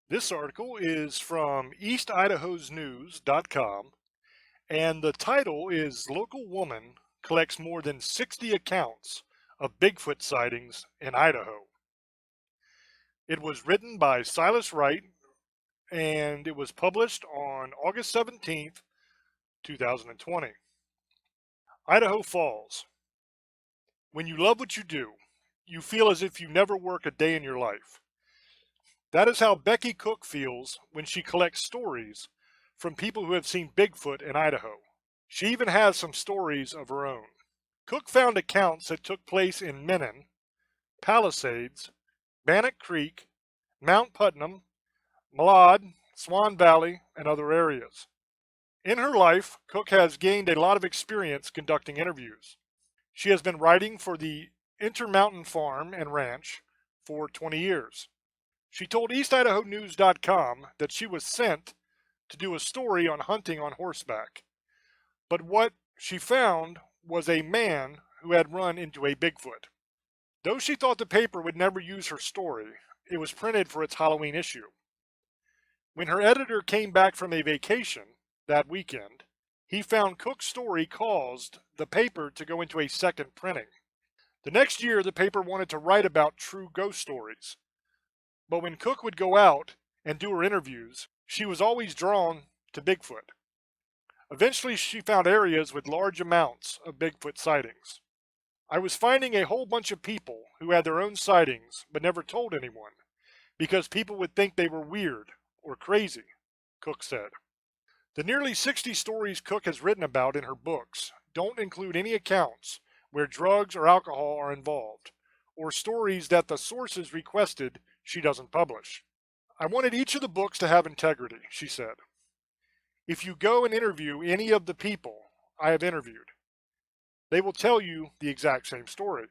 This article is from eastidahosnews.com, and the title is Local Woman Collects More Than 60 Accounts of Bigfoot Sightings in Idaho. It was written by Silas Wright, and it was published on August 17th, 2020. Idaho Falls. When you love what you do, you feel as if you never work a day in your life. That is how Becky Cook feels when she collects stories from people who have seen Bigfoot in Idaho. She even has some stories of her own. Cook found accounts that took place in Menon, Palisades, Bannock Creek, Mount Putnam, Malad, Swan Valley, and other areas. In her life, Cook has gained a lot of experience conducting interviews. She has been writing for the Intermountain Farm and Ranch for 20 years. She told eastidahonews.com that she was sent to do a story on hunting on horseback. But what she found was a man who had run into a Bigfoot. Though she thought the paper would never use her story, it was printed for its Halloween issue. When her editor came back from a vacation that weekend, he found Cook's story caused the paper to go into a second printing. The next year, the paper wanted to write about true ghost stories. But when Cook would go out and do her interviews, she was always drawn to Bigfoot. Eventually, she found areas with large amounts of Bigfoot sightings. I was finding a whole bunch of people who had their own sightings but never told anyone because people would think they were weird or crazy, Cook said. The nearly 60 stories Cook has written about in her books don't include any accounts where drugs or alcohol are involved, or stories that the sources requested she doesn't publish. I wanted each of the books to have integrity, she said. If you go and interview any of the people I have interviewed, they will tell you the exact same story.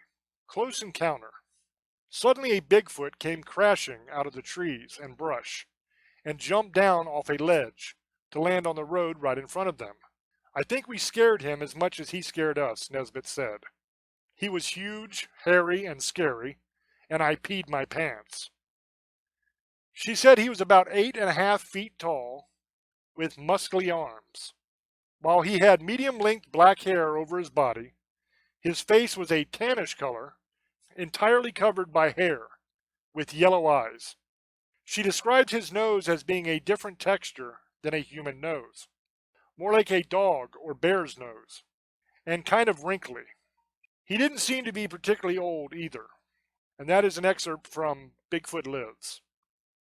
Close encounter. Suddenly a Bigfoot came crashing out of the trees and brush and jumped down off a ledge to land on the road right in front of them. I think we scared him as much as he scared us, Nesbitt said. He was huge, hairy, and scary, and I peed my pants. She said he was about 8.5 feet tall, with muscly arms. While he had medium-length black hair over his body, his face was a tannish color, entirely covered by hair, with yellow eyes. She described his nose as being a different texture than a human nose, more like a dog or bear's nose, and kind of wrinkly. He didn't seem to be particularly old either, and that is an excerpt from Bigfoot Lives.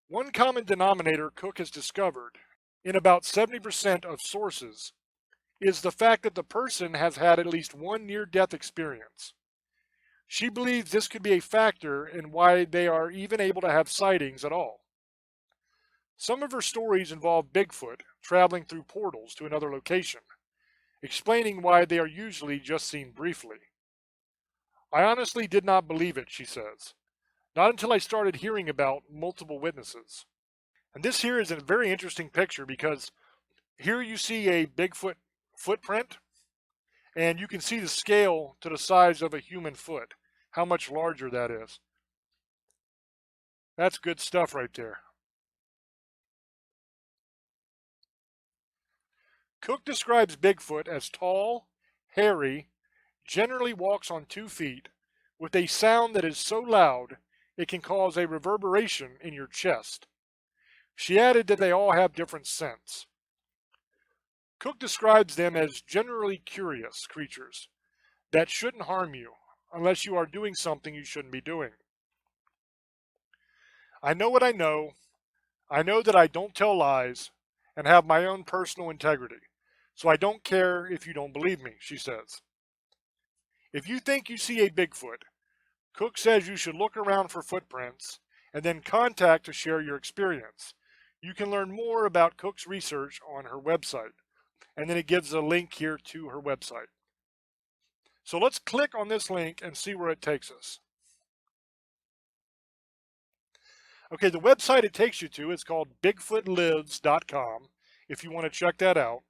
One common denominator Cook has discovered in about 70% of sources is the fact that the person has had at least one near-death experience. She believes this could be a factor in why they are even able to have sightings at all. Some of her stories involve Bigfoot traveling through portals to another location, explaining why they are usually just seen briefly. I honestly did not believe it, she says, not until I started hearing about multiple witnesses. And this here is a very interesting picture because here you see a Bigfoot footprint, and you can see the scale to the size of a human foot, how much larger that is. That's good stuff right there. Cook describes Bigfoot as tall, hairy, generally walks on 2 feet, with a sound that is so loud it can cause a reverberation in your chest. She added that they all have different scents. Cook describes them as generally curious creatures that shouldn't harm you unless you are doing something you shouldn't be doing. I know what I know. I know that I don't tell lies and have my own personal integrity, so I don't care if you don't believe me, she says. If you think you see a Bigfoot, Cook says you should look around for footprints and then contact to share your experience. You can learn more about Cook's research on her website, and then it gives a link here to her website. So let's click on this link and see where it takes us. Okay, the website it takes you to is called bigfootlives.com if you want to check that out.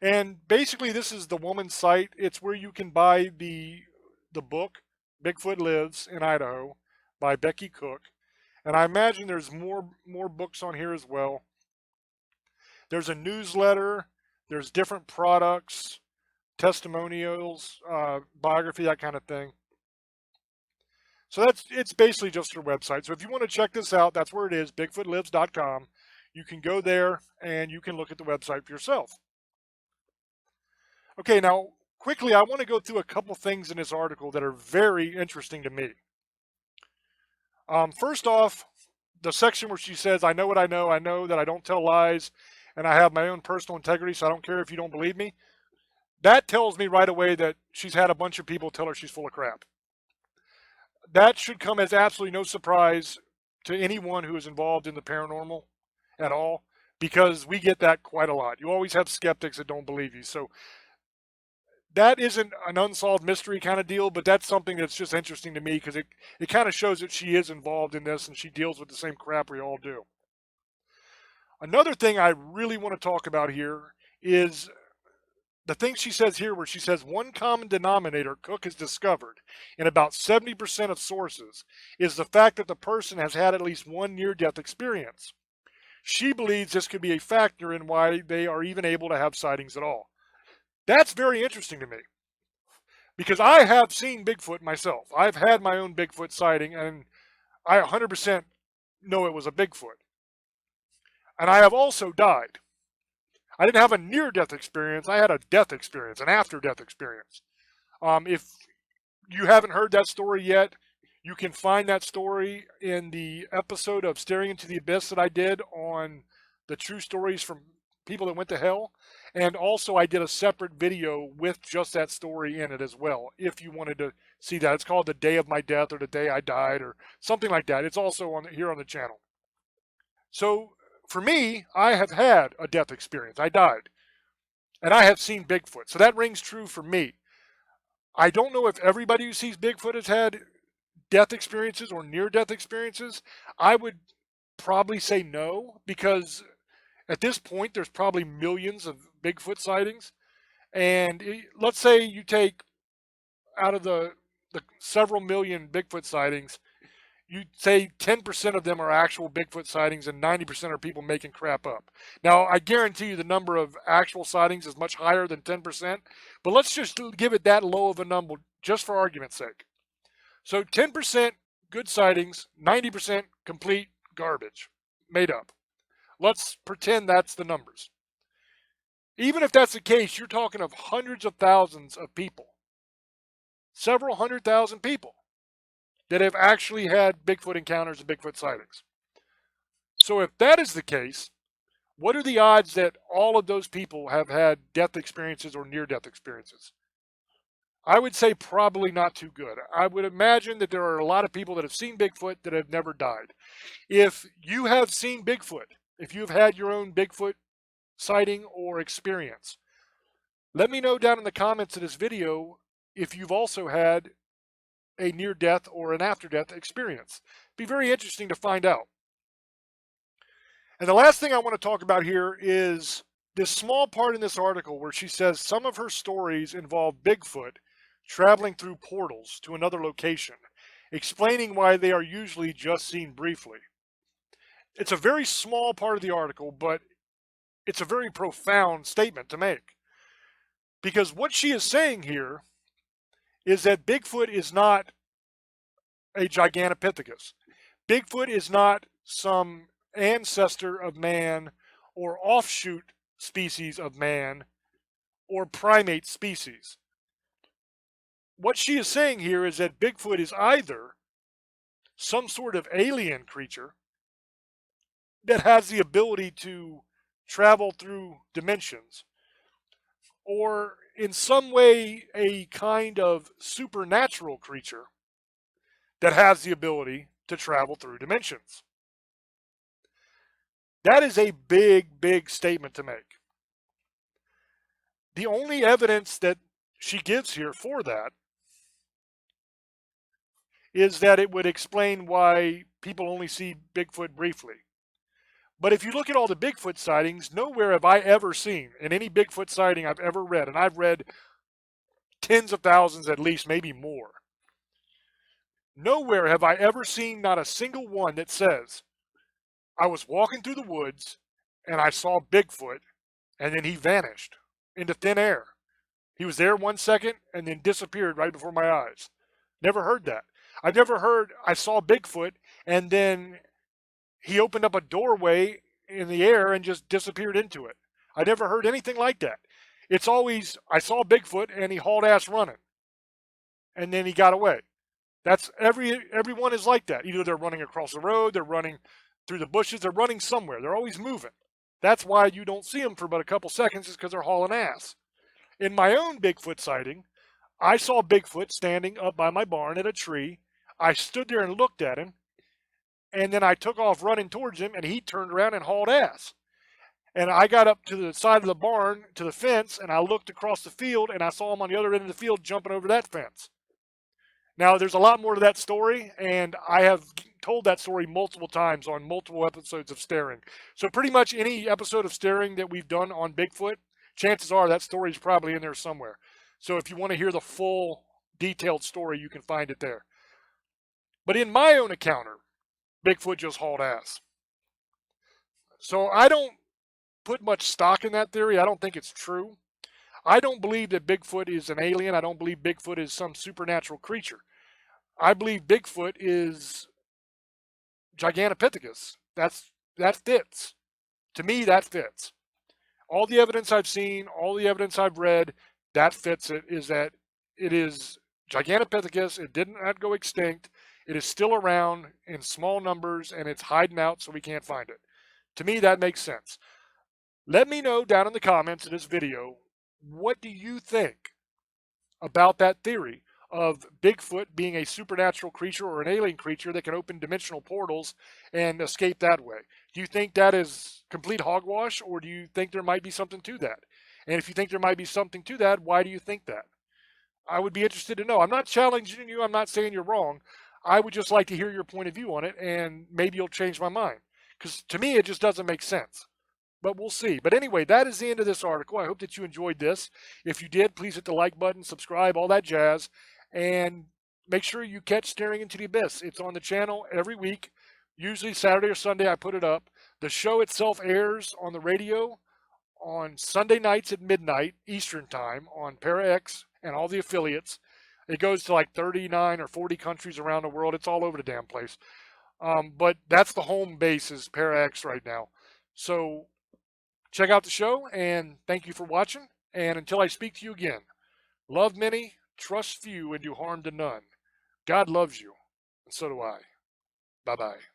And basically this is the woman's site. It's where you can buy the book Bigfoot Lives in Idaho by Becky Cook. And I imagine there's more books on here as well. There's a newsletter. There's different products, testimonials, biography, that kind of thing. So it's basically just her website. So if you want to check this out, that's where it is, bigfootlives.com. You can go there and you can look at the website for yourself. Okay, now quickly, I want to go through a couple things in this article that are very interesting to me. First off, the section where she says, I know what I know that I don't tell lies, and I have my own personal integrity, so I don't care if you don't believe me. That tells me right away that she's had a bunch of people tell her she's full of crap. That should come as absolutely no surprise to anyone who is involved in the paranormal at all, because we get that quite a lot. You always have skeptics that don't believe you. So that isn't an unsolved mystery kind of deal, but that's something that's just interesting to me because it kind of shows that she is involved in this and she deals with the same crap we all do. Another thing I really want to talk about here is the thing she says here, where she says one common denominator Cook has discovered in about 70% of sources is the fact that the person has had at least one near-death experience. She believes this could be a factor in why they are even able to have sightings at all. That's very interesting to me because I have seen Bigfoot myself. I've had my own Bigfoot sighting, and I 100% know it was a Bigfoot. And I have also died. I didn't have a near-death experience. I had a death experience, an after-death experience. If you haven't heard that story yet, you can find that story in the episode of Staring into the Abyss that I did on the true stories from people that went to hell. And also I did a separate video with just that story in it as well, if you wanted to see that. It's called The Day of My Death or The Day I Died or something like that. It's also on here on the channel. So for me, I have had a death experience. I died. And I have seen Bigfoot. So that rings true for me. I don't know if everybody who sees Bigfoot has had death experiences or near-death experiences. I would probably say no, because at this point there's probably millions of Bigfoot sightings. And let's say you take out of the several million Bigfoot sightings, you say 10% of them are actual Bigfoot sightings and 90% are people making crap up. Now, I guarantee you the number of actual sightings is much higher than 10%, but let's just give it that low of a number just for argument's sake. So 10% good sightings, 90% complete garbage, made up. Let's pretend that's the numbers. Even if that's the case, you're talking of hundreds of thousands of people, several 100,000 people that have actually had Bigfoot encounters and Bigfoot sightings. So if that is the case, what are the odds that all of those people have had death experiences or near-death experiences? I would say probably not too good. I would imagine that there are a lot of people that have seen Bigfoot that have never died. If you have seen Bigfoot, if you've had your own Bigfoot sighting or experience, let me know down in the comments of this video if you've also had a near-death or an after-death experience. It'd be very interesting to find out. And the last thing I want to talk about here is this small part in this article where she says some of her stories involve Bigfoot traveling through portals to another location, explaining why they are usually just seen briefly. It's a very small part of the article, but it's a very profound statement to make. Because what she is saying here is that Bigfoot is not a Gigantopithecus. Bigfoot is not some ancestor of man or offshoot species of man or primate species. What she is saying here is that Bigfoot is either some sort of alien creature that has the ability to travel through dimensions, or in some way a kind of supernatural creature that has the ability to travel through dimensions. That is a big, big statement to make. The only evidence that she gives here for that is that it would explain why people only see Bigfoot briefly. But if you look at all the Bigfoot sightings, nowhere have I ever seen, in any Bigfoot sighting I've ever read, and I've read tens of thousands at least, maybe more, Nowhere have I ever seen not a single one that says, I was walking through the woods and I saw Bigfoot and then he vanished into thin air. He was there 1 second and then disappeared right before my eyes. Never heard that. I've never heard I saw Bigfoot and then he opened up a doorway in the air and just disappeared into it. I never heard anything like that. It's always, I saw Bigfoot and he hauled ass running and then he got away. That's everyone is like that. Either they're running across the road, they're running through the bushes, they're running somewhere. They're always moving. That's why you don't see them for but a couple seconds, is because they're hauling ass. In my own Bigfoot sighting, I saw Bigfoot standing up by my barn at a tree. I stood there and looked at him, and then I took off running towards him, and he turned around and hauled ass. And I got up to the side of the barn, to the fence, and I looked across the field, and I saw him on the other end of the field jumping over that fence. Now, there's a lot more to that story, and I have told that story multiple times on multiple episodes of Staring. So pretty much any episode of Staring that we've done on Bigfoot, chances are that story is probably in there somewhere. So if you want to hear the full detailed story, you can find it there. But in my own encounter, Bigfoot just hauled ass. So I don't put much stock in that theory. I don't think it's true. I don't believe that Bigfoot is an alien. I don't believe Bigfoot is some supernatural creature. I believe Bigfoot is Gigantopithecus. That fits. To me, that fits. All the evidence I've seen, all the evidence I've read, that fits it, is that it is Gigantopithecus. It did not go extinct. It is still around in small numbers, and it's hiding out so we can't find it. To me, that makes sense. Let me know down in the comments of this video, what do you think about that theory of Bigfoot being a supernatural creature or an alien creature that can open dimensional portals and escape that way? Do you think that is complete hogwash, or do you think there might be something to that? And if you think there might be something to that, why do you think that? I would be interested to know. I'm not challenging you. I'm not saying you're wrong. I would just like to hear your point of view on it, and maybe you'll change my mind. Because to me, it just doesn't make sense. But we'll see. But anyway, that is the end of this article. I hope that you enjoyed this. If you did, please hit the like button, subscribe, all that jazz. And make sure you catch Staring into the Abyss. It's on the channel every week. Usually Saturday or Sunday I put it up. The show itself airs on the radio on Sunday nights at midnight Eastern Time on ParaX and all the affiliates. It goes to like 39 or 40 countries around the world. It's all over the damn place. But that's the home base is ParaX right now. So check out the show, and thank you for watching. And until I speak to you again, love many, trust few, and do harm to none. God loves you, and so do I. Bye-bye.